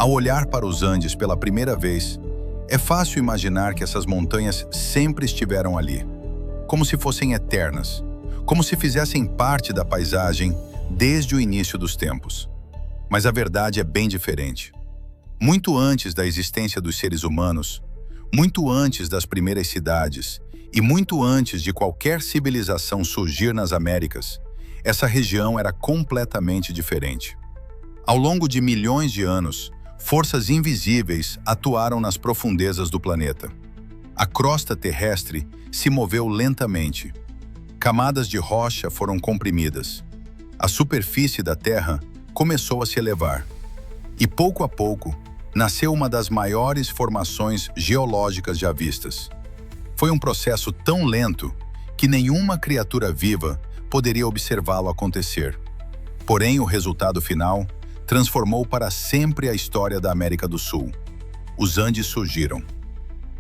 Ao olhar para os Andes pela primeira vez, é fácil imaginar que essas montanhas sempre estiveram ali, como se fossem eternas, como se fizessem parte da paisagem desde o início dos tempos. Mas a verdade é bem diferente. Muito antes da existência dos seres humanos, muito antes das primeiras cidades e muito antes de qualquer civilização surgir nas Américas, essa região era completamente diferente. Ao longo de milhões de anos, forças invisíveis atuaram nas profundezas do planeta. A crosta terrestre se moveu lentamente. Camadas de rocha foram comprimidas. A superfície da Terra começou a se elevar. E pouco a pouco, nasceu uma das maiores formações geológicas já vistas. Foi um processo tão lento que nenhuma criatura viva poderia observá-lo acontecer. Porém, o resultado final transformou para sempre a história da América do Sul. Os Andes surgiram.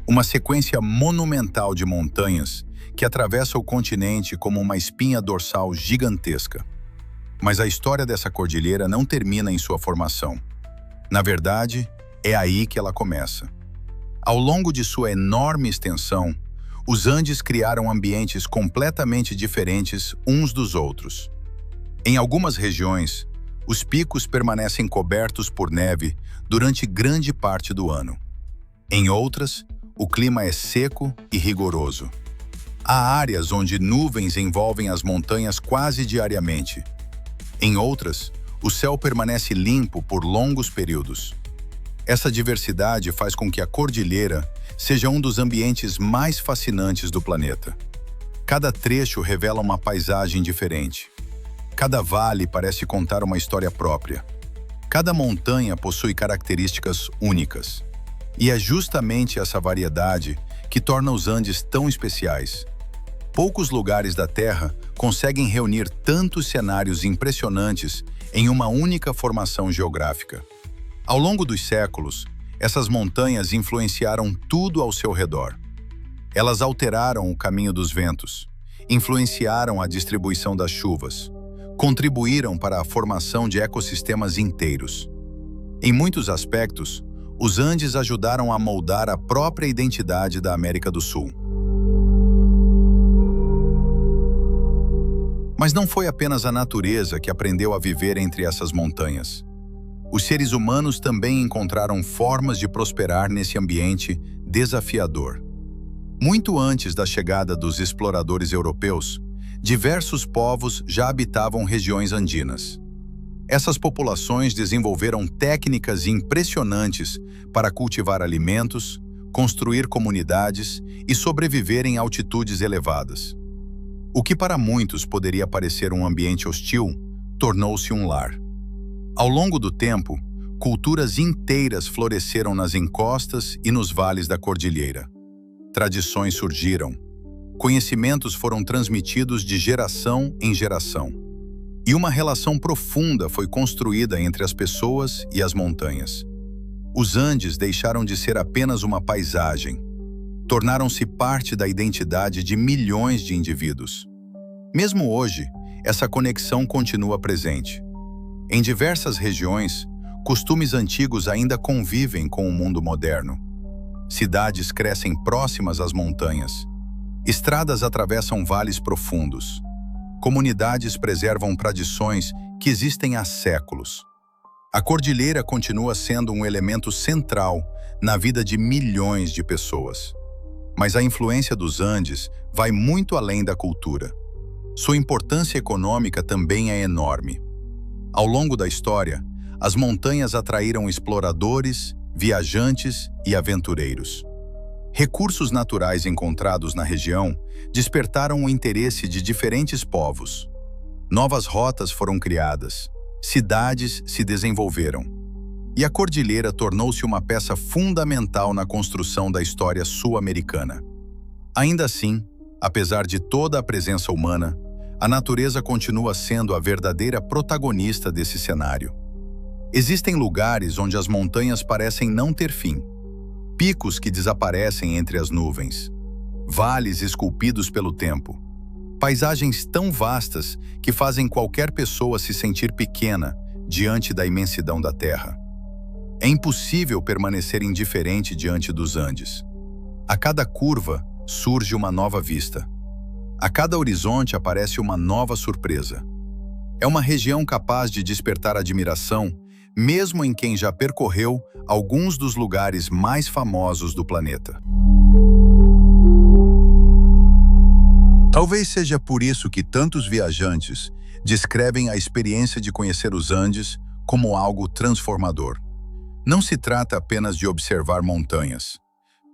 Uma sequência monumental de montanhas que atravessa o continente como uma espinha dorsal gigantesca. Mas a história dessa cordilheira não termina em sua formação. Na verdade, é aí que ela começa. Ao longo de sua enorme extensão, os Andes criaram ambientes completamente diferentes uns dos outros. Em algumas regiões, os picos permanecem cobertos por neve durante grande parte do ano. Em outras, o clima é seco e rigoroso. Há áreas onde nuvens envolvem as montanhas quase diariamente. Em outras, o céu permanece limpo por longos períodos. Essa diversidade faz com que a cordilheira seja um dos ambientes mais fascinantes do planeta. Cada trecho revela uma paisagem diferente. Cada vale parece contar uma história própria. Cada montanha possui características únicas. E é justamente essa variedade que torna os Andes tão especiais. Poucos lugares da Terra conseguem reunir tantos cenários impressionantes em uma única formação geográfica. Ao longo dos séculos, essas montanhas influenciaram tudo ao seu redor. Elas alteraram o caminho dos ventos, influenciaram a distribuição das chuvas, contribuíram para a formação de ecossistemas inteiros. Em muitos aspectos, os Andes ajudaram a moldar a própria identidade da América do Sul. Mas não foi apenas a natureza que aprendeu a viver entre essas montanhas. Os seres humanos também encontraram formas de prosperar nesse ambiente desafiador. Muito antes da chegada dos exploradores europeus, diversos povos já habitavam regiões andinas. Essas populações desenvolveram técnicas impressionantes para cultivar alimentos, construir comunidades e sobreviver em altitudes elevadas. O que para muitos poderia parecer um ambiente hostil, tornou-se um lar. Ao longo do tempo, culturas inteiras floresceram nas encostas e nos vales da cordilheira. Tradições surgiram. Conhecimentos foram transmitidos de geração em geração. E uma relação profunda foi construída entre as pessoas e as montanhas. Os Andes deixaram de ser apenas uma paisagem. Tornaram-se parte da identidade de milhões de indivíduos. Mesmo hoje, essa conexão continua presente. Em diversas regiões, costumes antigos ainda convivem com o mundo moderno. Cidades crescem próximas às montanhas. Estradas atravessam vales profundos. Comunidades preservam tradições que existem há séculos. A cordilheira continua sendo um elemento central na vida de milhões de pessoas. Mas a influência dos Andes vai muito além da cultura. Sua importância econômica também é enorme. Ao longo da história, as montanhas atraíram exploradores, viajantes e aventureiros. Recursos naturais encontrados na região despertaram o interesse de diferentes povos. Novas rotas foram criadas, cidades se desenvolveram. E a cordilheira tornou-se uma peça fundamental na construção da história sul-americana. Ainda assim, apesar de toda a presença humana, a natureza continua sendo a verdadeira protagonista desse cenário. Existem lugares onde as montanhas parecem não ter fim. Picos que desaparecem entre as nuvens. Vales esculpidos pelo tempo. Paisagens tão vastas que fazem qualquer pessoa se sentir pequena diante da imensidão da Terra. É impossível permanecer indiferente diante dos Andes. A cada curva surge uma nova vista. A cada horizonte aparece uma nova surpresa. É uma região capaz de despertar admiração, mesmo em quem já percorreu alguns dos lugares mais famosos do planeta. Talvez seja por isso que tantos viajantes descrevem a experiência de conhecer os Andes como algo transformador. Não se trata apenas de observar montanhas.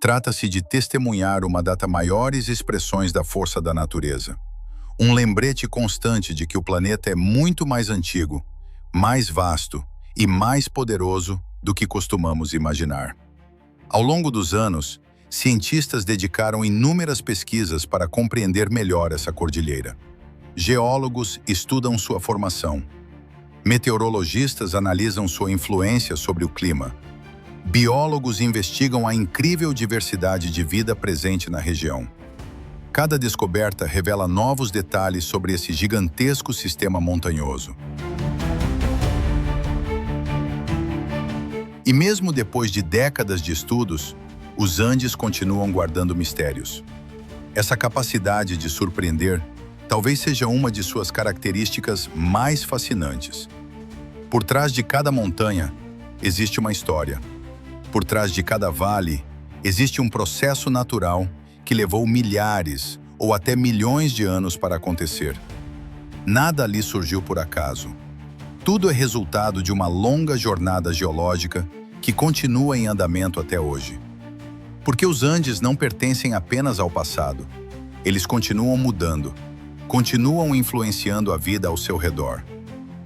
Trata-se de testemunhar uma das maiores expressões da força da natureza. Um lembrete constante de que o planeta é muito mais antigo, mais vasto e mais poderoso do que costumamos imaginar. Ao longo dos anos, cientistas dedicaram inúmeras pesquisas para compreender melhor essa cordilheira. Geólogos estudam sua formação. Meteorologistas analisam sua influência sobre o clima. Biólogos investigam a incrível diversidade de vida presente na região. Cada descoberta revela novos detalhes sobre esse gigantesco sistema montanhoso. E mesmo depois de décadas de estudos, os Andes continuam guardando mistérios. Essa capacidade de surpreender talvez seja uma de suas características mais fascinantes. Por trás de cada montanha, existe uma história. Por trás de cada vale, existe um processo natural que levou milhares ou até milhões de anos para acontecer. Nada ali surgiu por acaso. Tudo é resultado de uma longa jornada geológica que continua em andamento até hoje. Porque os Andes não pertencem apenas ao passado. Eles continuam mudando, continuam influenciando a vida ao seu redor.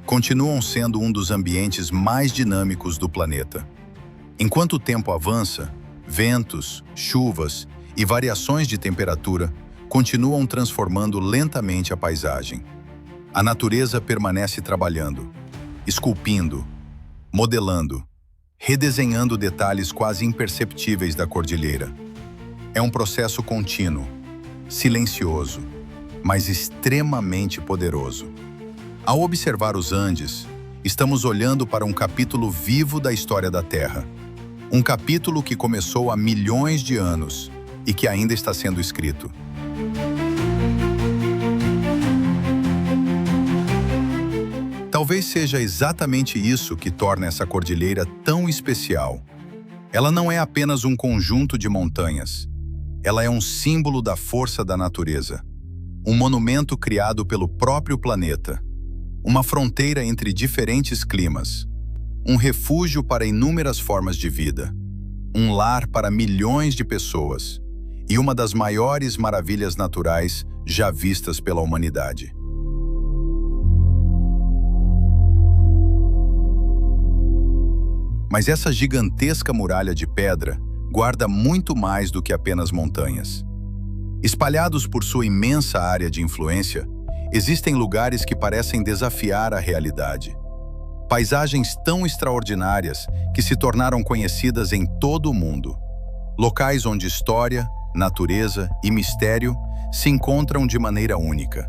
Continuam sendo um dos ambientes mais dinâmicos do planeta. Enquanto o tempo avança, ventos, chuvas e variações de temperatura continuam transformando lentamente a paisagem. A natureza permanece trabalhando, esculpindo, modelando, redesenhando detalhes quase imperceptíveis da cordilheira. É um processo contínuo, silencioso, mas extremamente poderoso. Ao observar os Andes, estamos olhando para um capítulo vivo da história da Terra. Um capítulo que começou há milhões de anos e que ainda está sendo escrito. Talvez seja exatamente isso que torna essa cordilheira tão especial. Ela não é apenas um conjunto de montanhas. Ela é um símbolo da força da natureza. Um monumento criado pelo próprio planeta. Uma fronteira entre diferentes climas. Um refúgio para inúmeras formas de vida. Um lar para milhões de pessoas. E uma das maiores maravilhas naturais já vistas pela humanidade. Mas essa gigantesca muralha de pedra guarda muito mais do que apenas montanhas. Espalhados por sua imensa área de influência, existem lugares que parecem desafiar a realidade. Paisagens tão extraordinárias que se tornaram conhecidas em todo o mundo. Locais onde história, natureza e mistério se encontram de maneira única.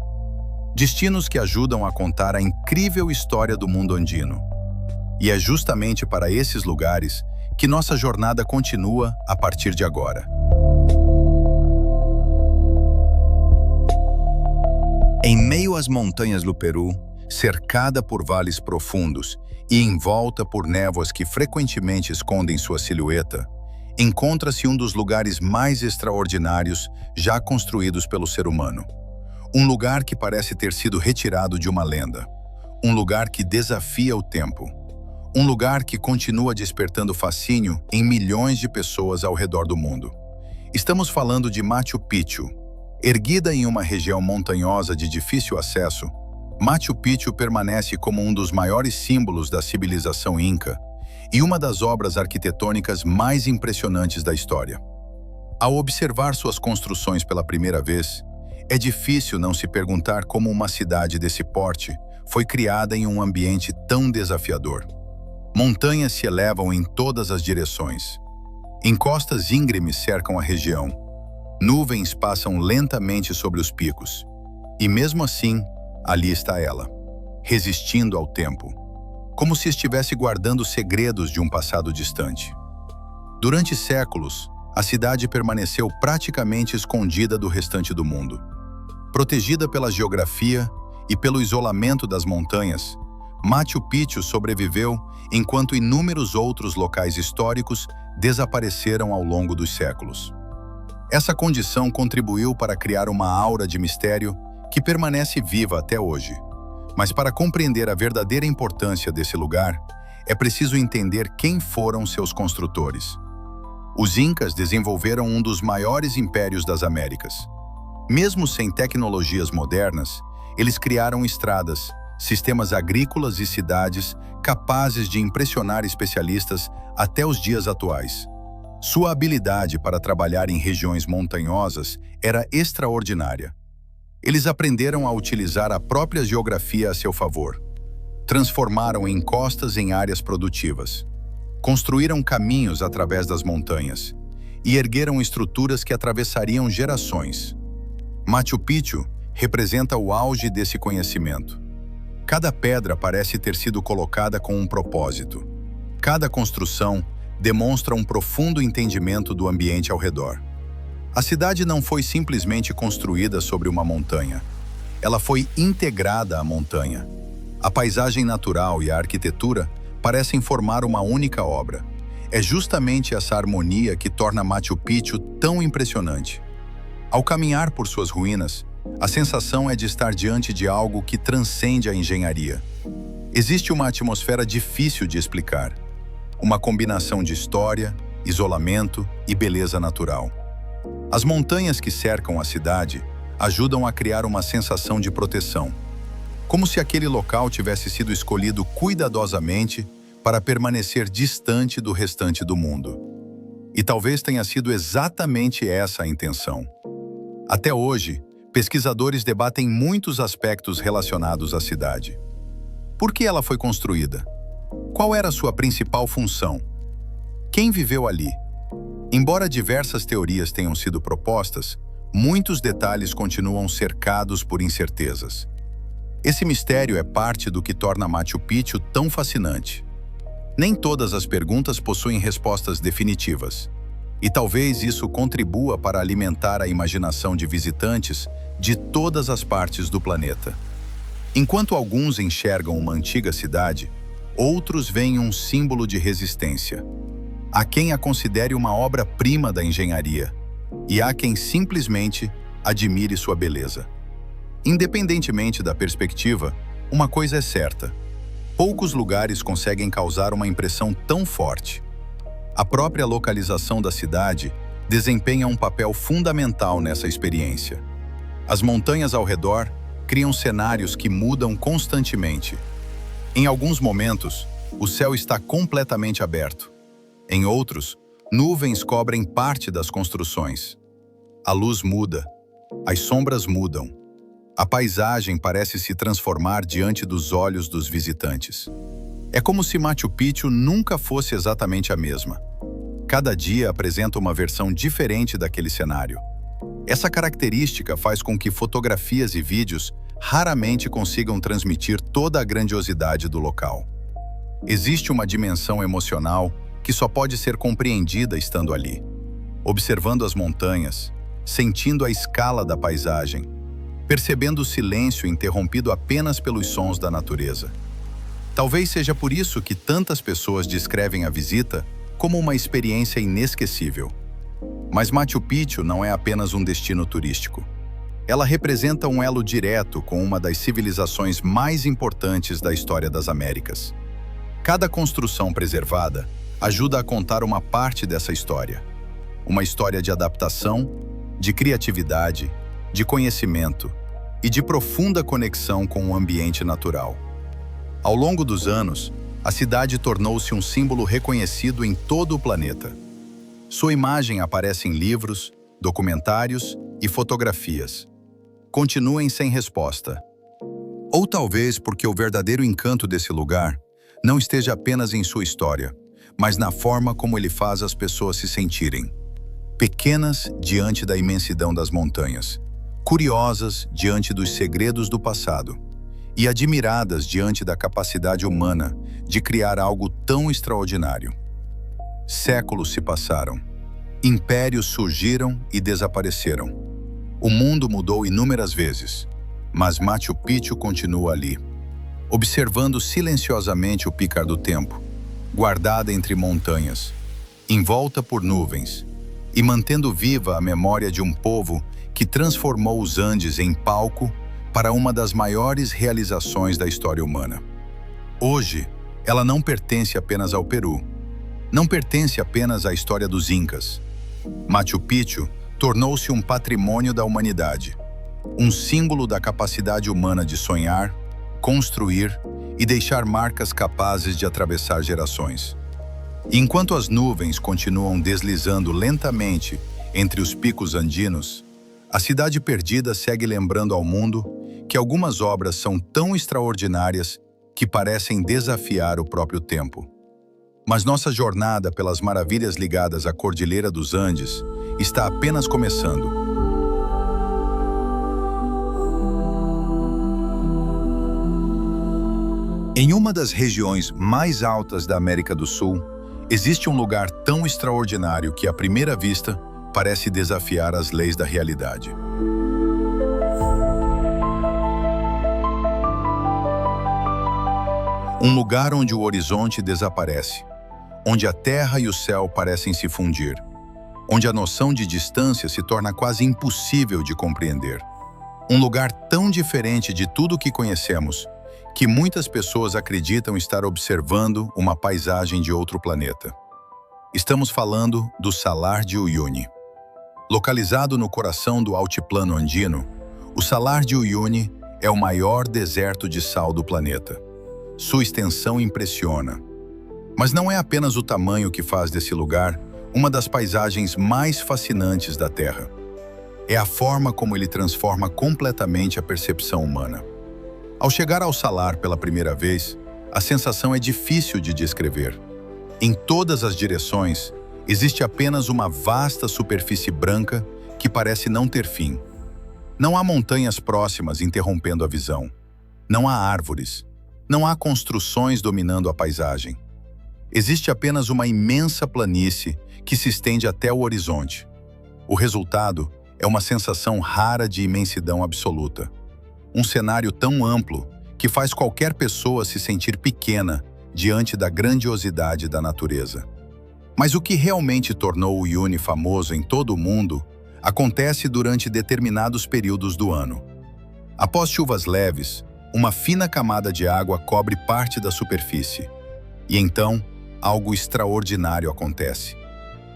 Destinos que ajudam a contar a incrível história do mundo andino. E é justamente para esses lugares que nossa jornada continua a partir de agora. Em meio às montanhas do Peru, cercada por vales profundos e envolta por névoas que frequentemente escondem sua silhueta, encontra-se um dos lugares mais extraordinários já construídos pelo ser humano. Um lugar que parece ter sido retirado de uma lenda. Um lugar que desafia o tempo. Um lugar que continua despertando fascínio em milhões de pessoas ao redor do mundo. Estamos falando de Machu Picchu. Erguida em uma região montanhosa de difícil acesso, Machu Picchu permanece como um dos maiores símbolos da civilização inca e uma das obras arquitetônicas mais impressionantes da história. Ao observar suas construções pela primeira vez, é difícil não se perguntar como uma cidade desse porte foi criada em um ambiente tão desafiador. Montanhas se elevam em todas as direções. Encostas íngremes cercam a região. Nuvens passam lentamente sobre os picos. E mesmo assim, ali está ela, resistindo ao tempo. como se estivesse guardando segredos de um passado distante. Durante séculos, a cidade permaneceu praticamente escondida do restante do mundo. Protegida pela geografia e pelo isolamento das montanhas, Machu Picchu sobreviveu enquanto inúmeros outros locais históricos desapareceram ao longo dos séculos. Essa condição contribuiu para criar uma aura de mistério que permanece viva até hoje. Mas para compreender a verdadeira importância desse lugar, é preciso entender quem foram seus construtores. Os Incas desenvolveram um dos maiores impérios das Américas. Mesmo sem tecnologias modernas, eles criaram estradas, sistemas agrícolas e cidades capazes de impressionar especialistas até os dias atuais. Sua habilidade para trabalhar em regiões montanhosas era extraordinária. Eles aprenderam a utilizar a própria geografia a seu favor. Transformaram encostas em áreas produtivas. Construíram caminhos através das montanhas e ergueram estruturas que atravessariam gerações. Machu Picchu representa o auge desse conhecimento. Cada pedra parece ter sido colocada com um propósito. Cada construção demonstra um profundo entendimento do ambiente ao redor. A cidade não foi simplesmente construída sobre uma montanha. Ela foi integrada à montanha. A paisagem natural e a arquitetura parecem formar uma única obra. É justamente essa harmonia que torna Machu Picchu tão impressionante. Ao caminhar por suas ruínas, a sensação é de estar diante de algo que transcende a engenharia. Existe uma atmosfera difícil de explicar. Uma combinação de história, isolamento e beleza natural. As montanhas que cercam a cidade ajudam a criar uma sensação de proteção, como se aquele local tivesse sido escolhido cuidadosamente para permanecer distante do restante do mundo. E talvez tenha sido exatamente essa a intenção. Até hoje, pesquisadores debatem muitos aspectos relacionados à cidade. Por que ela foi construída? Qual era sua principal função? Quem viveu ali? Embora diversas teorias tenham sido propostas, muitos detalhes continuam cercados por incertezas. Esse mistério é parte do que torna Machu Picchu tão fascinante. Nem todas as perguntas possuem respostas definitivas, e talvez isso contribua para alimentar a imaginação de visitantes de todas as partes do planeta. Enquanto alguns enxergam uma antiga cidade, outros veem um símbolo de resistência. Há quem a considere uma obra-prima da engenharia, e há quem simplesmente admire sua beleza. Independentemente da perspectiva, uma coisa é certa: poucos lugares conseguem causar uma impressão tão forte. A própria localização da cidade desempenha um papel fundamental nessa experiência. As montanhas ao redor criam cenários que mudam constantemente. Em alguns momentos, o céu está completamente aberto. Em outros, nuvens cobrem parte das construções. A luz muda, as sombras mudam. A paisagem parece se transformar diante dos olhos dos visitantes. É como se Machu Picchu nunca fosse exatamente a mesma. Cada dia apresenta uma versão diferente daquele cenário. Essa característica faz com que fotografias e vídeos raramente consigam transmitir toda a grandiosidade do local. Existe uma dimensão emocional que só pode ser compreendida estando ali, observando as montanhas, sentindo a escala da paisagem, percebendo o silêncio interrompido apenas pelos sons da natureza. Talvez seja por isso que tantas pessoas descrevem a visita como uma experiência inesquecível. Mas Machu Picchu não é apenas um destino turístico. Ela representa um elo direto com uma das civilizações mais importantes da história das Américas. Cada construção preservada ajuda a contar uma parte dessa história. Uma história de adaptação, de criatividade, de conhecimento e de profunda conexão com o ambiente natural. Ao longo dos anos, a cidade tornou-se um símbolo reconhecido em todo o planeta. Sua imagem aparece em livros, documentários e fotografias. Continuem sem resposta. Ou talvez porque o verdadeiro encanto desse lugar não esteja apenas em sua história, mas na forma como ele faz as pessoas se sentirem. Pequenas diante da imensidão das montanhas, curiosas diante dos segredos do passado e admiradas diante da capacidade humana de criar algo tão extraordinário. Séculos se passaram. Impérios surgiram e desapareceram. O mundo mudou inúmeras vezes, mas Machu Picchu continua ali, observando silenciosamente o picar do tempo, guardada entre montanhas, envolta por nuvens, e mantendo viva a memória de um povo que transformou os Andes em palco para uma das maiores realizações da história humana. Hoje, ela não pertence apenas ao Peru, não pertence apenas à história dos Incas. Machu Picchu tornou-se um patrimônio da humanidade, um símbolo da capacidade humana de sonhar, construir e deixar marcas capazes de atravessar gerações. E enquanto as nuvens continuam deslizando lentamente entre os picos andinos, a cidade perdida segue lembrando ao mundo que algumas obras são tão extraordinárias que parecem desafiar o próprio tempo. Mas nossa jornada pelas maravilhas ligadas à Cordilheira dos Andes está apenas começando. Em uma das regiões mais altas da América do Sul, existe um lugar tão extraordinário que, à primeira vista, parece desafiar as leis da realidade. Um lugar onde o horizonte desaparece, onde a terra e o céu parecem se fundir, onde a noção de distância se torna quase impossível de compreender. Um lugar tão diferente de tudo o que conhecemos, que muitas pessoas acreditam estar observando uma paisagem de outro planeta. Estamos falando do Salar de Uyuni. Localizado no coração do altiplano andino, o Salar de Uyuni é o maior deserto de sal do planeta. Sua extensão impressiona. Mas não é apenas o tamanho que faz desse lugar uma das paisagens mais fascinantes da Terra. É a forma como ele transforma completamente a percepção humana. Ao chegar ao salar pela primeira vez, a sensação é difícil de descrever. Em todas as direções, existe apenas uma vasta superfície branca que parece não ter fim. Não há montanhas próximas interrompendo a visão. Não há árvores. Não há construções dominando a paisagem. Existe apenas uma imensa planície que se estende até o horizonte. O resultado é uma sensação rara de imensidão absoluta. Um cenário tão amplo que faz qualquer pessoa se sentir pequena diante da grandiosidade da natureza. Mas o que realmente tornou o Uyuni famoso em todo o mundo acontece durante determinados períodos do ano. Após chuvas leves, uma fina camada de água cobre parte da superfície. E então, algo extraordinário acontece.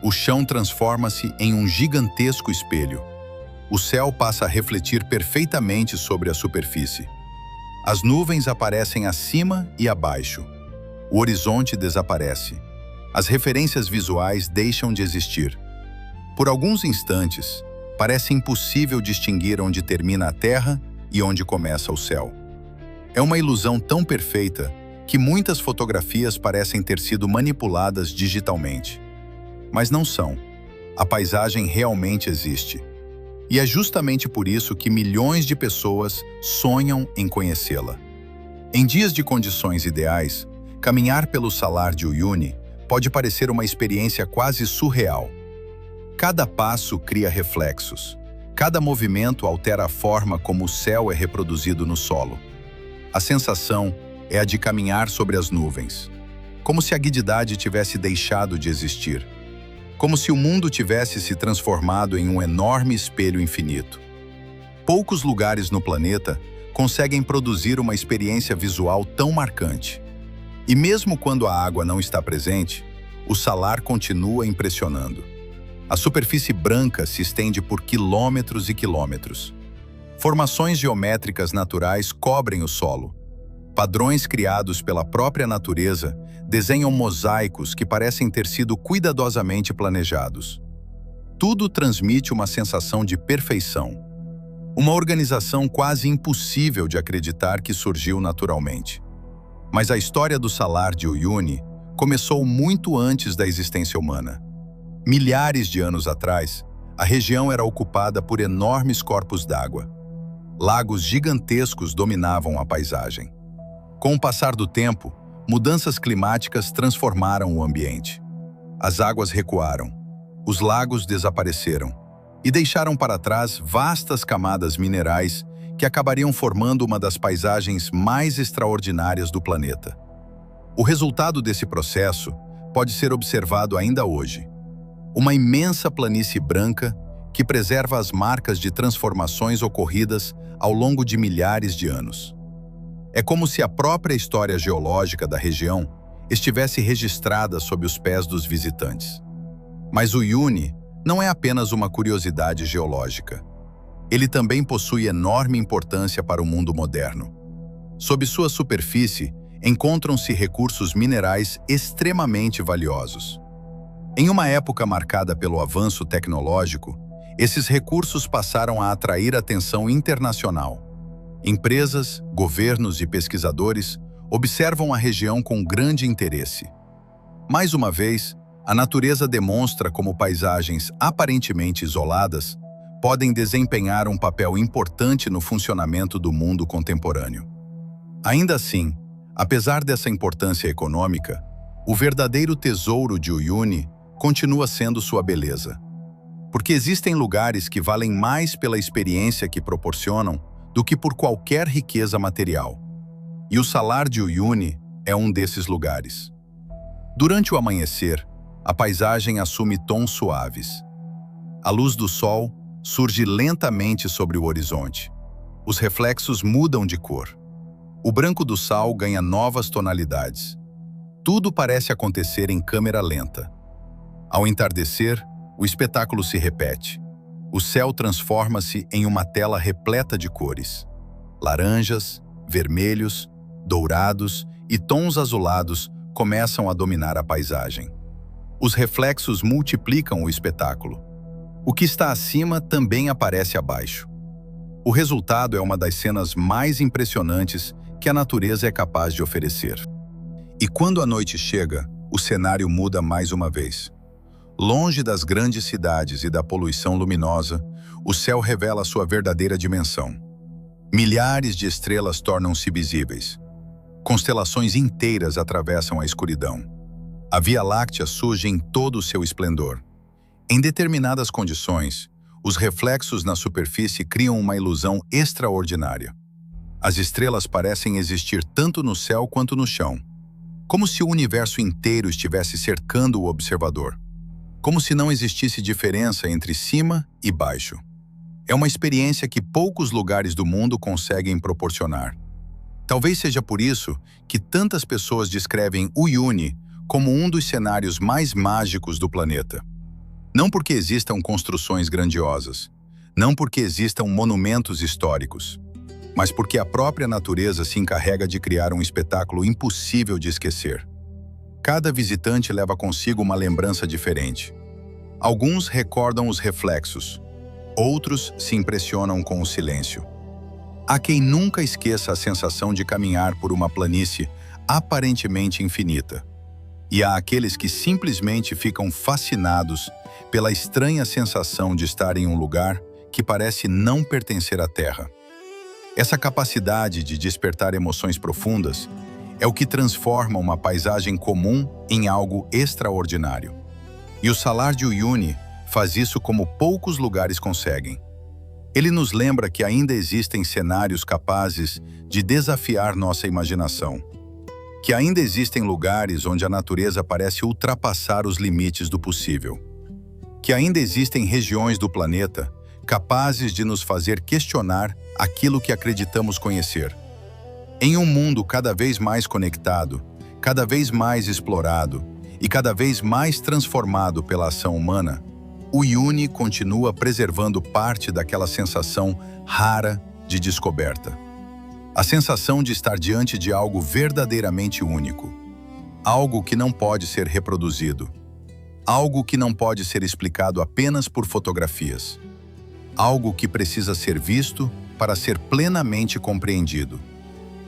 O chão transforma-se em um gigantesco espelho. O céu passa a refletir perfeitamente sobre a superfície. As nuvens aparecem acima e abaixo. O horizonte desaparece. As referências visuais deixam de existir. Por alguns instantes, parece impossível distinguir onde termina a terra e onde começa o céu. É uma ilusão tão perfeita que muitas fotografias parecem ter sido manipuladas digitalmente. Mas não são. A paisagem realmente existe. E é justamente por isso que milhões de pessoas sonham em conhecê-la. Em dias de condições ideais, caminhar pelo Salar de Uyuni pode parecer uma experiência quase surreal. Cada passo cria reflexos. Cada movimento altera a forma como o céu é reproduzido no solo. A sensação é a de caminhar sobre as nuvens, como se a guididade tivesse deixado de existir, como se o mundo tivesse se transformado em um enorme espelho infinito. Poucos lugares no planeta conseguem produzir uma experiência visual tão marcante. E mesmo quando a água não está presente, o salar continua impressionando. A superfície branca se estende por quilômetros e quilômetros. Formações geométricas naturais cobrem o solo. Padrões criados pela própria natureza desenham mosaicos que parecem ter sido cuidadosamente planejados. Tudo transmite uma sensação de perfeição. Uma organização quase impossível de acreditar que surgiu naturalmente. Mas a história do Salar de Uyuni começou muito antes da existência humana. Milhares de anos atrás, a região era ocupada por enormes corpos d'água. Lagos gigantescos dominavam a paisagem. Com o passar do tempo, mudanças climáticas transformaram o ambiente. As águas recuaram, os lagos desapareceram e deixaram para trás vastas camadas minerais que acabariam formando uma das paisagens mais extraordinárias do planeta. O resultado desse processo pode ser observado ainda hoje. Uma imensa planície branca que preserva as marcas de transformações ocorridas ao longo de milhares de anos. É como se a própria história geológica da região estivesse registrada sob os pés dos visitantes. Mas o Uyuni não é apenas uma curiosidade geológica. Ele também possui enorme importância para o mundo moderno. Sob sua superfície, encontram-se recursos minerais extremamente valiosos. Em uma época marcada pelo avanço tecnológico, esses recursos passaram a atrair atenção internacional. Empresas, governos e pesquisadores observam a região com grande interesse. Mais uma vez, a natureza demonstra como paisagens aparentemente isoladas podem desempenhar um papel importante no funcionamento do mundo contemporâneo. Ainda assim, apesar dessa importância econômica, o verdadeiro tesouro de Uyuni continua sendo sua beleza. Porque existem lugares que valem mais pela experiência que proporcionam do que por qualquer riqueza material. E o Salar de Uyuni é um desses lugares. Durante o amanhecer, a paisagem assume tons suaves. A luz do sol surge lentamente sobre o horizonte. Os reflexos mudam de cor. O branco do sal ganha novas tonalidades. Tudo parece acontecer em câmera lenta. Ao entardecer, o espetáculo se repete. O céu transforma-se em uma tela repleta de cores. Laranjas, vermelhos, dourados e tons azulados começam a dominar a paisagem. Os reflexos multiplicam o espetáculo. O que está acima também aparece abaixo. O resultado é uma das cenas mais impressionantes que a natureza é capaz de oferecer. E quando a noite chega, o cenário muda mais uma vez. Longe das grandes cidades e da poluição luminosa, o céu revela sua verdadeira dimensão. Milhares de estrelas tornam-se visíveis. Constelações inteiras atravessam a escuridão. A Via Láctea surge em todo o seu esplendor. Em determinadas condições, os reflexos na superfície criam uma ilusão extraordinária. As estrelas parecem existir tanto no céu quanto no chão, como se o universo inteiro estivesse cercando o observador. Como se não existisse diferença entre cima e baixo. É uma experiência que poucos lugares do mundo conseguem proporcionar. Talvez seja por isso que tantas pessoas descrevem o Uyuni como um dos cenários mais mágicos do planeta. Não porque existam construções grandiosas, não porque existam monumentos históricos, mas porque a própria natureza se encarrega de criar um espetáculo impossível de esquecer. Cada visitante leva consigo uma lembrança diferente. Alguns recordam os reflexos, outros se impressionam com o silêncio. Há quem nunca esqueça a sensação de caminhar por uma planície aparentemente infinita. E há aqueles que simplesmente ficam fascinados pela estranha sensação de estar em um lugar que parece não pertencer à Terra. Essa capacidade de despertar emoções profundas é o que transforma uma paisagem comum em algo extraordinário. E o Salar de Uyuni faz isso como poucos lugares conseguem. Ele nos lembra que ainda existem cenários capazes de desafiar nossa imaginação. Que ainda existem lugares onde a natureza parece ultrapassar os limites do possível. Que ainda existem regiões do planeta capazes de nos fazer questionar aquilo que acreditamos conhecer. Em um mundo cada vez mais conectado, cada vez mais explorado e cada vez mais transformado pela ação humana, o Uyuni continua preservando parte daquela sensação rara de descoberta. A sensação de estar diante de algo verdadeiramente único. Algo que não pode ser reproduzido. Algo que não pode ser explicado apenas por fotografias. Algo que precisa ser visto para ser plenamente compreendido.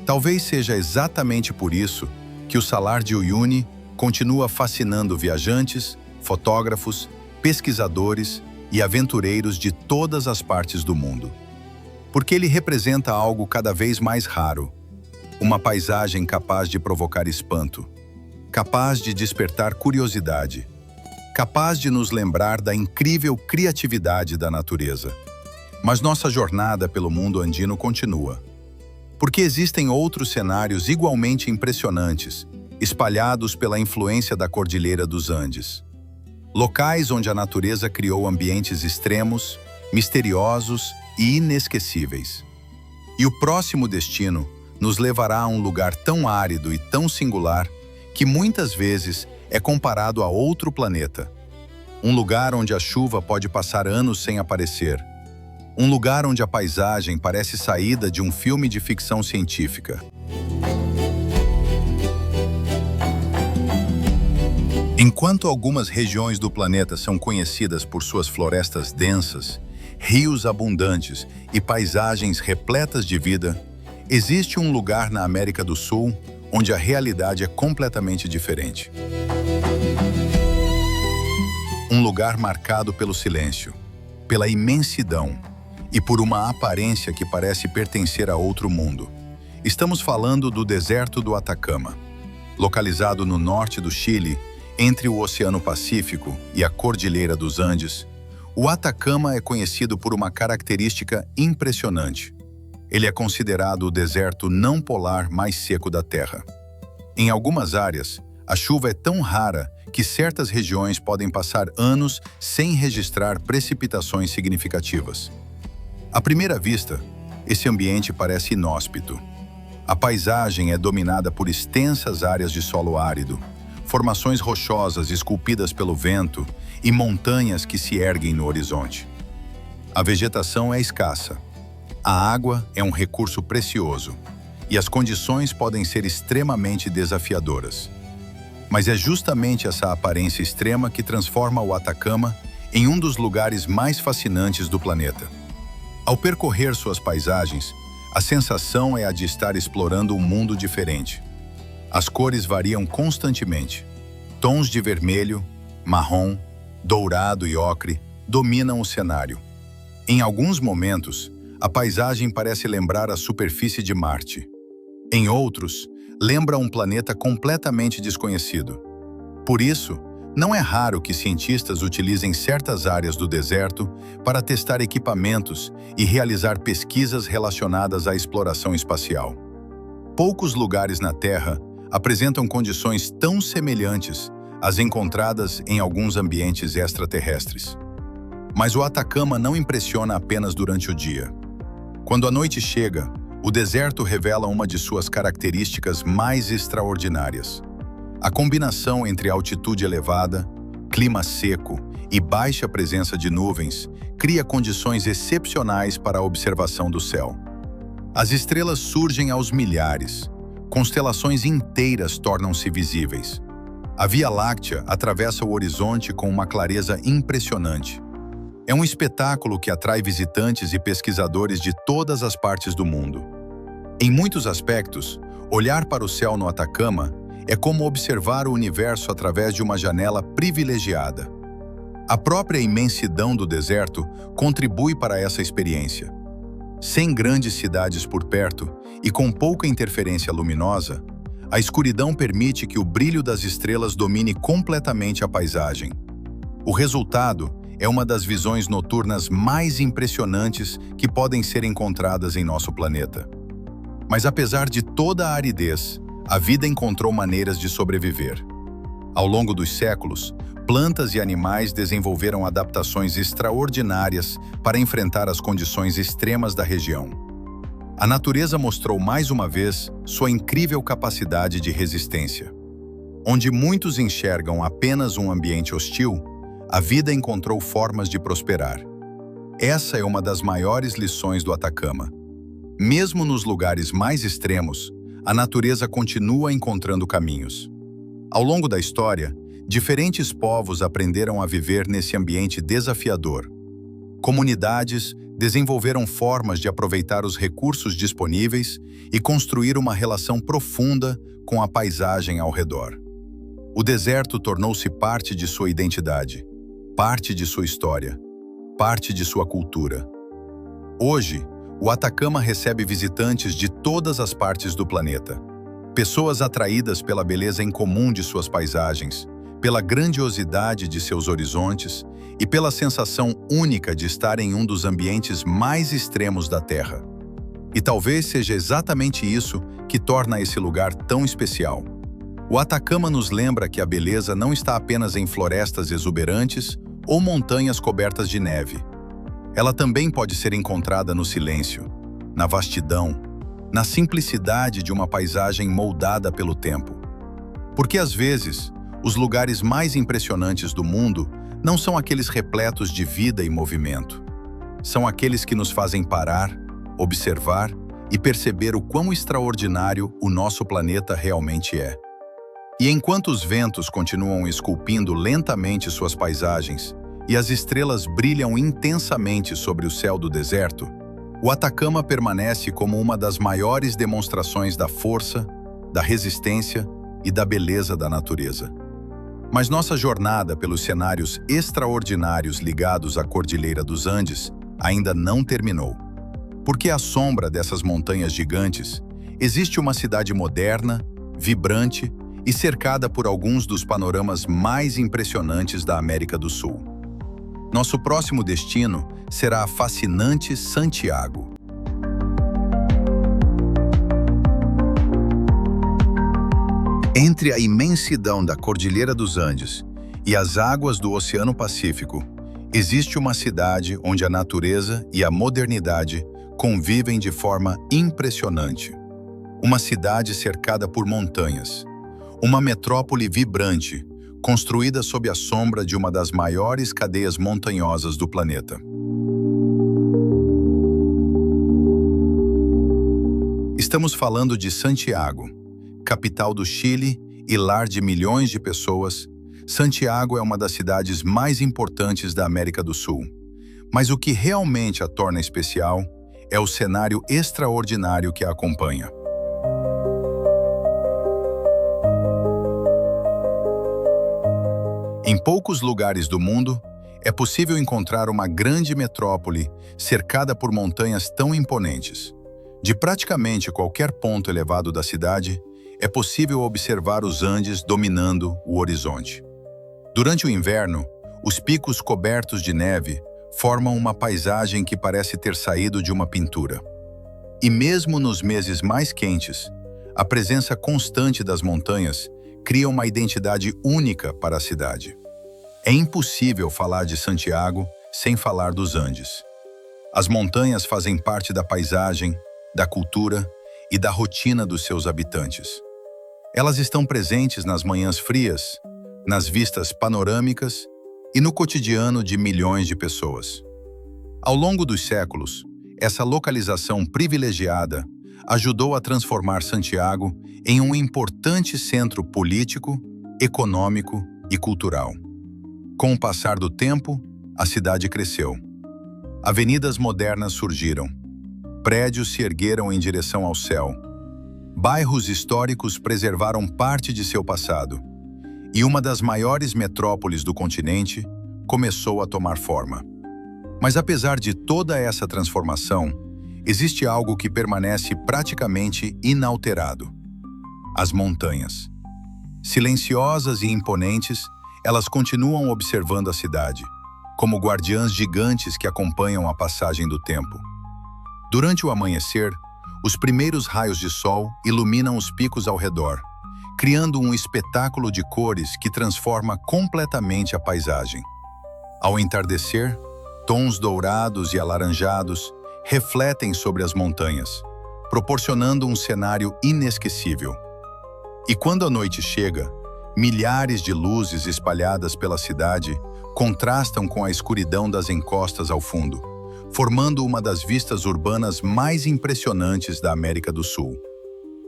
Talvez seja exatamente por isso que o Salar de Uyuni continua fascinando viajantes, fotógrafos, pesquisadores e aventureiros de todas as partes do mundo. porque ele representa algo cada vez mais raro, uma paisagem capaz de provocar espanto, capaz de despertar curiosidade, capaz de nos lembrar da incrível criatividade da natureza. Mas nossa jornada pelo mundo andino continua, porque existem outros cenários igualmente impressionantes, espalhados pela influência da Cordilheira dos Andes. Locais onde a natureza criou ambientes extremos, misteriosos e inesquecíveis. E o próximo destino nos levará a um lugar tão árido e tão singular que muitas vezes é comparado a outro planeta. Um lugar onde a chuva pode passar anos sem aparecer. Um lugar onde a paisagem parece saída de um filme de ficção científica. Enquanto algumas regiões do planeta são conhecidas por suas florestas densas, rios abundantes e paisagens repletas de vida, existe um lugar na América do Sul onde a realidade é completamente diferente. Um lugar marcado pelo silêncio, pela imensidão e por uma aparência que parece pertencer a outro mundo. Estamos falando do deserto do Atacama. Localizado no norte do Chile, entre o Oceano Pacífico e a Cordilheira dos Andes, o Atacama é conhecido por uma característica impressionante. Ele é considerado o deserto não polar mais seco da Terra. Em algumas áreas, a chuva é tão rara que certas regiões podem passar anos sem registrar precipitações significativas. À primeira vista, esse ambiente parece inóspito. A paisagem é dominada por extensas áreas de solo árido, formações rochosas esculpidas pelo vento e montanhas que se erguem no horizonte. A vegetação é escassa. A água é um recurso precioso e as condições podem ser extremamente desafiadoras. Mas é justamente essa aparência extrema que transforma o Atacama em um dos lugares mais fascinantes do planeta. Ao percorrer suas paisagens, a sensação é a de estar explorando um mundo diferente. As cores variam constantemente. Tons de vermelho, marrom, dourado e ocre dominam o cenário. Em alguns momentos, a paisagem parece lembrar a superfície de Marte. Em outros, lembra um planeta completamente desconhecido. Por isso, não é raro que cientistas utilizem certas áreas do deserto para testar equipamentos e realizar pesquisas relacionadas à exploração espacial. Poucos lugares na Terra apresentam condições tão semelhantes às encontradas em alguns ambientes extraterrestres. Mas o Atacama não impressiona apenas durante o dia. Quando a noite chega, o deserto revela uma de suas características mais extraordinárias. A combinação entre altitude elevada, clima seco e baixa presença de nuvens cria condições excepcionais para a observação do céu. As estrelas surgem aos milhares. Constelações inteiras tornam-se visíveis. A Via Láctea atravessa o horizonte com uma clareza impressionante. É um espetáculo que atrai visitantes e pesquisadores de todas as partes do mundo. Em muitos aspectos, olhar para o céu no Atacama é como observar o universo através de uma janela privilegiada. A própria imensidão do deserto contribui para essa experiência. Sem grandes cidades por perto e com pouca interferência luminosa, a escuridão permite que o brilho das estrelas domine completamente a paisagem. O resultado é uma das visões noturnas mais impressionantes que podem ser encontradas em nosso planeta. Mas apesar de toda a aridez, a vida encontrou maneiras de sobreviver. Ao longo dos séculos, plantas e animais desenvolveram adaptações extraordinárias para enfrentar as condições extremas da região. A natureza mostrou mais uma vez sua incrível capacidade de resistência. Onde muitos enxergam apenas um ambiente hostil, a vida encontrou formas de prosperar. Essa é uma das maiores lições do Atacama. Mesmo nos lugares mais extremos, a natureza continua encontrando caminhos. Ao longo da história, diferentes povos aprenderam a viver nesse ambiente desafiador. Comunidades desenvolveram formas de aproveitar os recursos disponíveis e construir uma relação profunda com a paisagem ao redor. O deserto tornou-se parte de sua identidade, parte de sua história, parte de sua cultura. Hoje, O Atacama recebe visitantes de todas as partes do planeta. Pessoas atraídas pela beleza incomum de suas paisagens, pela grandiosidade de seus horizontes e pela sensação única de estar em um dos ambientes mais extremos da Terra. E talvez seja exatamente isso que torna esse lugar tão especial. O Atacama nos lembra que a beleza não está apenas em florestas exuberantes ou montanhas cobertas de neve. Ela também pode ser encontrada no silêncio, na vastidão, na simplicidade de uma paisagem moldada pelo tempo. Porque às vezes, os lugares mais impressionantes do mundo não são aqueles repletos de vida e movimento. São aqueles que nos fazem parar, observar e perceber o quão extraordinário o nosso planeta realmente é. E enquanto os ventos continuam esculpindo lentamente suas paisagens e as estrelas brilham intensamente sobre o céu do deserto, o Atacama permanece como uma das maiores demonstrações da força, da resistência e da beleza da natureza. Mas nossa jornada pelos cenários extraordinários ligados à Cordilheira dos Andes ainda não terminou. Porque à sombra dessas montanhas gigantes, existe uma cidade moderna, vibrante e cercada por alguns dos panoramas mais impressionantes da América do Sul. Nosso próximo destino será a fascinante Santiago. Entre a imensidão da Cordilheira dos Andes e as águas do Oceano Pacífico, existe uma cidade onde a natureza e a modernidade convivem de forma impressionante. Uma cidade cercada por montanhas. Uma metrópole vibrante, construída sob a sombra de uma das maiores cadeias montanhosas do planeta. Estamos falando de Santiago, capital do Chile e lar de milhões de pessoas. Santiago é uma das cidades mais importantes da América do Sul. Mas o que realmente a torna especial é o cenário extraordinário que a acompanha. Em poucos lugares do mundo, é possível encontrar uma grande metrópole cercada por montanhas tão imponentes. De praticamente qualquer ponto elevado da cidade, é possível observar os Andes dominando o horizonte. Durante o inverno, os picos cobertos de neve formam uma paisagem que parece ter saído de uma pintura. E mesmo nos meses mais quentes, a presença constante das montanhas cria uma identidade única para a cidade. É impossível falar de Santiago sem falar dos Andes. As montanhas fazem parte da paisagem, da cultura e da rotina dos seus habitantes. Elas estão presentes nas manhãs frias, nas vistas panorâmicas e no cotidiano de milhões de pessoas. Ao longo dos séculos, essa localização privilegiada ajudou a transformar Santiago em um importante centro político, econômico e cultural. Com o passar do tempo, a cidade cresceu. Avenidas modernas surgiram. Prédios se ergueram em direção ao céu. Bairros históricos preservaram parte de seu passado. E uma das maiores metrópoles do continente começou a tomar forma. Mas apesar de toda essa transformação, existe algo que permanece praticamente inalterado: as montanhas. Silenciosas e imponentes, elas continuam observando a cidade, como guardiãs gigantes que acompanham a passagem do tempo. Durante o amanhecer, os primeiros raios de sol iluminam os picos ao redor, criando um espetáculo de cores que transforma completamente a paisagem. Ao entardecer, tons dourados e alaranjados refletem sobre as montanhas, proporcionando um cenário inesquecível. E quando a noite chega, milhares de luzes espalhadas pela cidade contrastam com a escuridão das encostas ao fundo, formando uma das vistas urbanas mais impressionantes da América do Sul.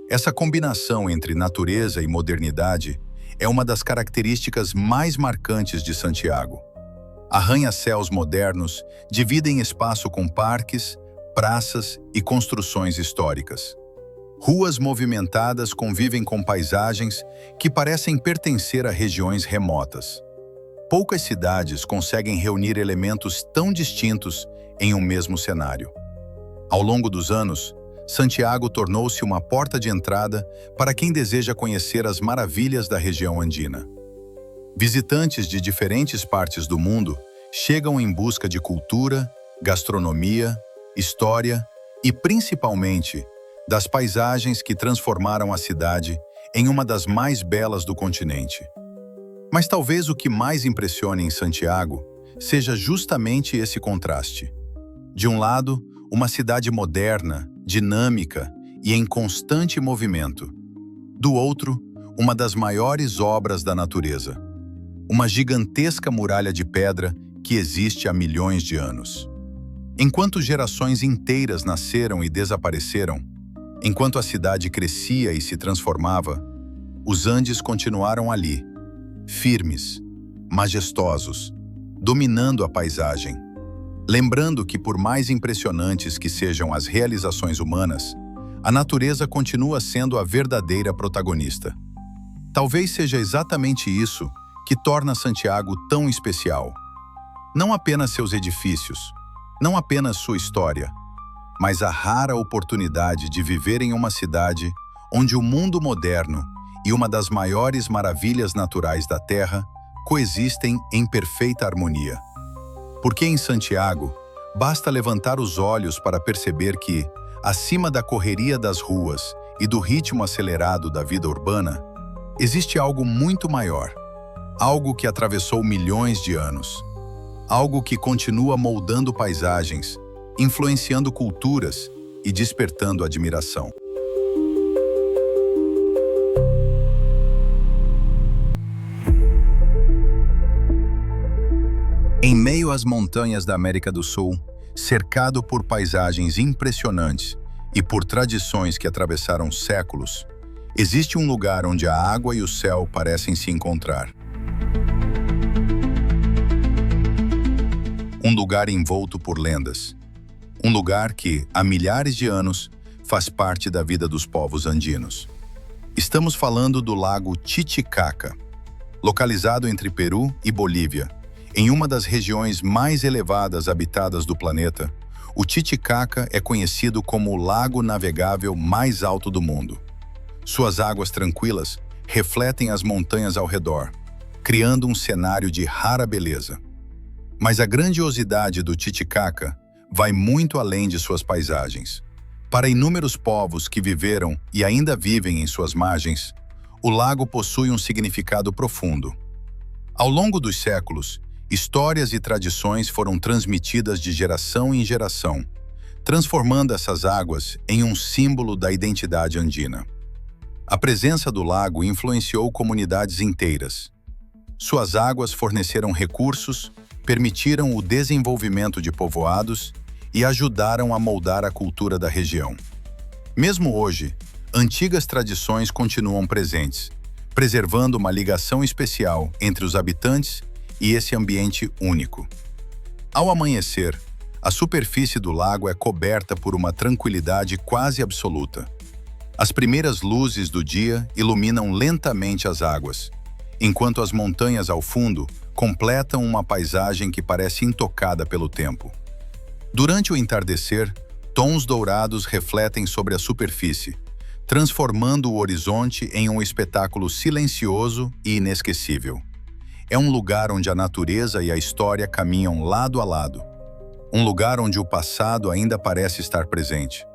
Essa combinação entre natureza e modernidade é uma das características mais marcantes de Santiago. Arranha-céus modernos dividem espaço com parques, praças e construções históricas. Ruas movimentadas convivem com paisagens que parecem pertencer a regiões remotas. Poucas cidades conseguem reunir elementos tão distintos em um mesmo cenário. Ao longo dos anos, Santiago tornou-se uma porta de entrada para quem deseja conhecer as maravilhas da região andina. Visitantes de diferentes partes do mundo chegam em busca de cultura, gastronomia, história e, principalmente, das paisagens que transformaram a cidade em uma das mais belas do continente. Mas talvez o que mais impressione em Santiago seja justamente esse contraste. De um lado, uma cidade moderna, dinâmica e em constante movimento. Do outro, uma das maiores obras da natureza. Uma gigantesca muralha de pedra que existe há milhões de anos. Enquanto gerações inteiras nasceram e desapareceram, enquanto a cidade crescia e se transformava, os Andes continuaram ali, firmes, majestosos, dominando a paisagem. Lembrando que, por mais impressionantes que sejam as realizações humanas, a natureza continua sendo a verdadeira protagonista. Talvez seja exatamente isso que torna Santiago tão especial. Não apenas seus edifícios, não apenas sua história, mas a rara oportunidade de viver em uma cidade onde o mundo moderno e uma das maiores maravilhas naturais da Terra coexistem em perfeita harmonia. Porque em Santiago, basta levantar os olhos para perceber que, acima da correria das ruas e do ritmo acelerado da vida urbana, existe algo muito maior, algo que atravessou milhões de anos, algo que continua moldando paisagens, influenciando culturas e despertando admiração. Em meio às montanhas da América do Sul, cercado por paisagens impressionantes e por tradições que atravessaram séculos, existe um lugar onde a água e o céu parecem se encontrar. Um lugar envolto por lendas. Um lugar que, há milhares de anos, faz parte da vida dos povos andinos. Estamos falando do Lago Titicaca, localizado entre Peru e Bolívia. Em uma das regiões mais elevadas habitadas do planeta, o Titicaca é conhecido como o lago navegável mais alto do mundo. Suas águas tranquilas refletem as montanhas ao redor, criando um cenário de rara beleza. Mas a grandiosidade do Titicaca vai muito além de suas paisagens. Para inúmeros povos que viveram e ainda vivem em suas margens, o lago possui um significado profundo. Ao longo dos séculos, histórias e tradições foram transmitidas de geração em geração, transformando essas águas em um símbolo da identidade andina. A presença do lago influenciou comunidades inteiras. Suas águas forneceram recursos, permitiram o desenvolvimento de povoados e ajudaram a moldar a cultura da região. Mesmo hoje, antigas tradições continuam presentes, preservando uma ligação especial entre os habitantes e esse ambiente único. Ao amanhecer, a superfície do lago é coberta por uma tranquilidade quase absoluta. As primeiras luzes do dia iluminam lentamente as águas, enquanto as montanhas ao fundo completam uma paisagem que parece intocada pelo tempo. Durante o entardecer, tons dourados refletem sobre a superfície, transformando o horizonte em um espetáculo silencioso e inesquecível. É um lugar onde a natureza e a história caminham lado a lado. Um lugar onde o passado ainda parece estar presente.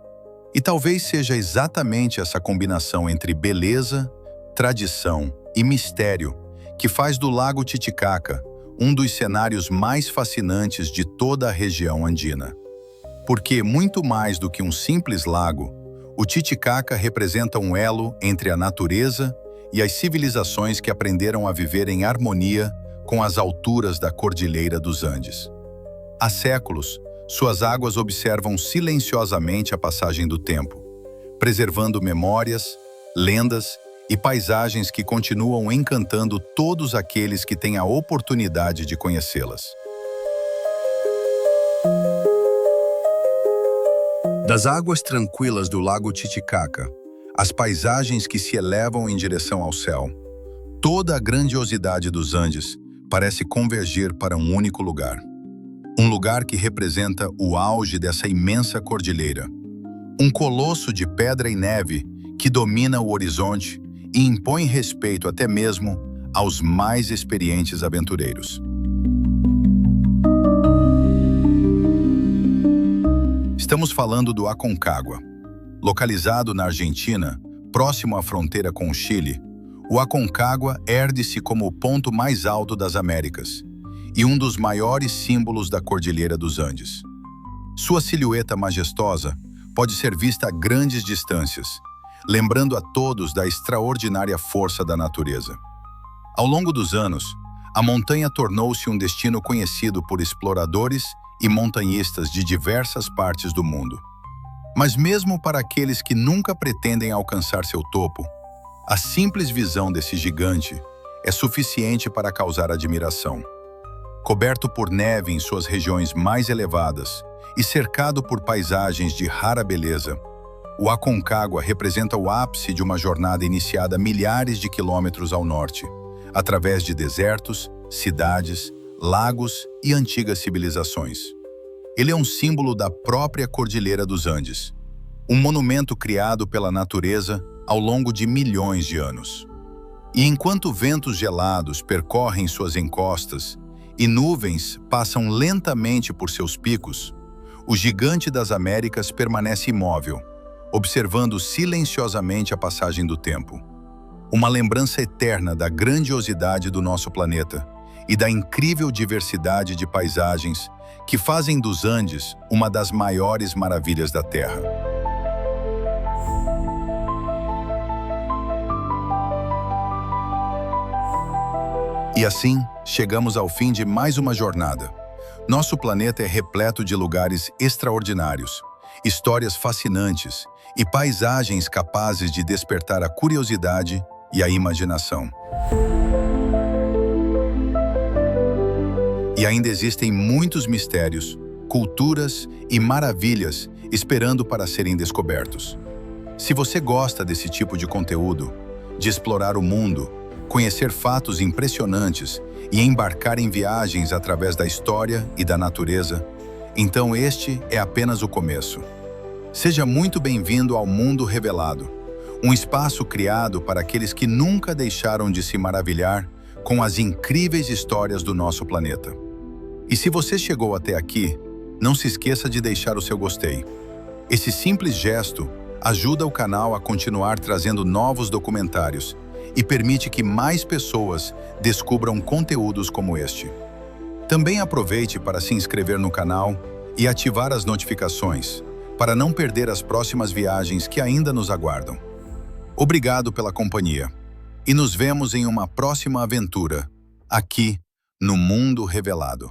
E talvez seja exatamente essa combinação entre beleza, tradição e mistério que faz do Lago Titicaca um dos cenários mais fascinantes de toda a região andina. Porque, muito mais do que um simples lago, o Titicaca representa um elo entre a natureza e as civilizações que aprenderam a viver em harmonia com as alturas da Cordilheira dos Andes. Há séculos, suas águas observam silenciosamente a passagem do tempo, preservando memórias, lendas e paisagens que continuam encantando todos aqueles que têm a oportunidade de conhecê-las. Das águas tranquilas do Lago Titicaca, as paisagens que se elevam em direção ao céu, toda a grandiosidade dos Andes parece convergir para um único lugar. Um lugar que representa o auge dessa imensa cordilheira. Um colosso de pedra e neve que domina o horizonte e impõe respeito até mesmo aos mais experientes aventureiros. Estamos falando do Aconcagua. Localizado na Argentina, próximo à fronteira com o Chile, o Aconcagua ergue-se como o ponto mais alto das Américas e um dos maiores símbolos da Cordilheira dos Andes. Sua silhueta majestosa pode ser vista a grandes distâncias, lembrando a todos da extraordinária força da natureza. Ao longo dos anos, a montanha tornou-se um destino conhecido por exploradores e montanhistas de diversas partes do mundo. Mas mesmo para aqueles que nunca pretendem alcançar seu topo, a simples visão desse gigante é suficiente para causar admiração. Coberto por neve em suas regiões mais elevadas e cercado por paisagens de rara beleza, o Aconcagua representa o ápice de uma jornada iniciada milhares de quilômetros ao norte, através de desertos, cidades, lagos e antigas civilizações. Ele é um símbolo da própria Cordilheira dos Andes, um monumento criado pela natureza ao longo de milhões de anos. E enquanto ventos gelados percorrem suas encostas e nuvens passam lentamente por seus picos, o gigante das Américas permanece imóvel, observando silenciosamente a passagem do tempo. Uma lembrança eterna da grandiosidade do nosso planeta e da incrível diversidade de paisagens que fazem dos Andes uma das maiores maravilhas da Terra. E assim, chegamos ao fim de mais uma jornada. Nosso planeta é repleto de lugares extraordinários, histórias fascinantes e paisagens capazes de despertar a curiosidade e a imaginação. E ainda existem muitos mistérios, culturas e maravilhas esperando para serem descobertos. Se você gosta desse tipo de conteúdo, de explorar o mundo, conhecer fatos impressionantes e embarcar em viagens através da história e da natureza, então este é apenas o começo. Seja muito bem-vindo ao Mundo Revelado, um espaço criado para aqueles que nunca deixaram de se maravilhar com as incríveis histórias do nosso planeta. E se você chegou até aqui, não se esqueça de deixar o seu gostei. Esse simples gesto ajuda o canal a continuar trazendo novos documentários e permite que mais pessoas descubram conteúdos como este. Também aproveite para se inscrever no canal e ativar as notificações, para não perder as próximas viagens que ainda nos aguardam. Obrigado pela companhia e nos vemos em uma próxima aventura, aqui no Mundo Revelado.